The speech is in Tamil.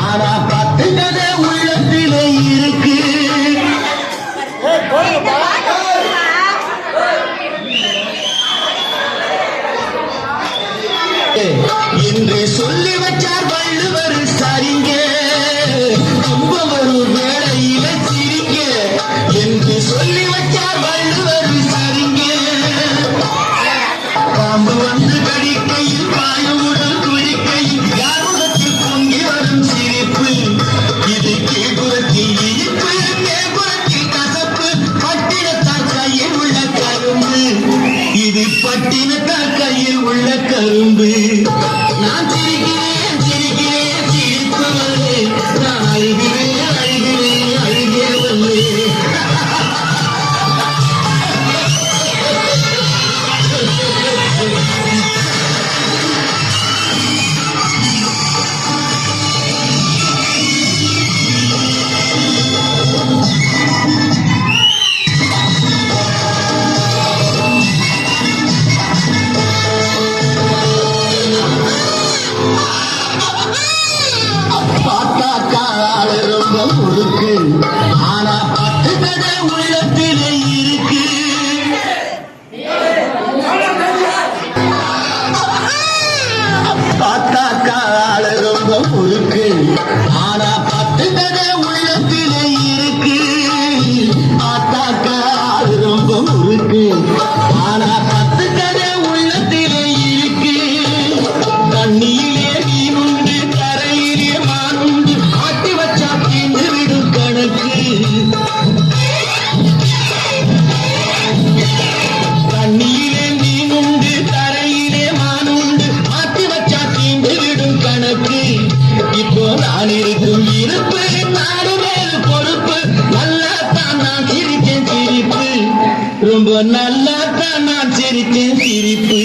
ஆனா பத்துனதே உள்ளத்திலே இருக்கு. என்று சொல்லி வச்சார் வள்ளுவர் சரிங்க, ரொம்ப ஒரு வேளையில சிரிங்க என்று சொல்லி வச்சார் வள்ளுவர் சரிங்க. பாம்பு வந்து கடிக்கையில் பாயுடன் குளிக்கையில் யாருடத்தில் பொங்கி வரும் சிரிப்பு. இது கீழ்புறத்தில் இனிப்பு, மேற்புறத்தில் கசப்பு. பட்டினத்தார் கையில் உள்ள கரும்பு, இது பட்டினத்தார் கையில் உள்ள கரும்பு. நான் சிரிக்கிறேன் சிரிக்கிறேன் சிரிப்பவரே, நான் அழுகிறேன் அழுகிறேன் அழுகிறவரே. முறுக்கு ஆனா பத்துக்கதை உள்ளத்திலே இருக்கு. பார்த்தாக்கா ஆளு ரொம்ப முறுக்கு ஆனா பத்துக்கதை உள்ளத்திலே இருக்கு. பார்த்தாக்கா ஆளு ரொம்ப முறுக்கு ஆனா பத்துக்கதை உள்ளத்திலே இருக்கு. தண்ணியிலே மீனுண்டு கரையிலே மானுண்டு ஆட்டி வச்சா தீர்ந்து விடும் கணக்கு. தண்ணியிலே மீனுண்டு கரையிலே மானுண்டு ஆட்டி வச்சா தீர்ந்து விடும் கணக்கு. இப்போ நான் இருக்கும் இருப்பு நாடு மேல் பொறுப்பு. நல்லா தான் நான் சிரித்தேன் சிரிப்பு, ரொம்ப நல்லா தான் நான் சிரித்தேன் சிரிப்பு.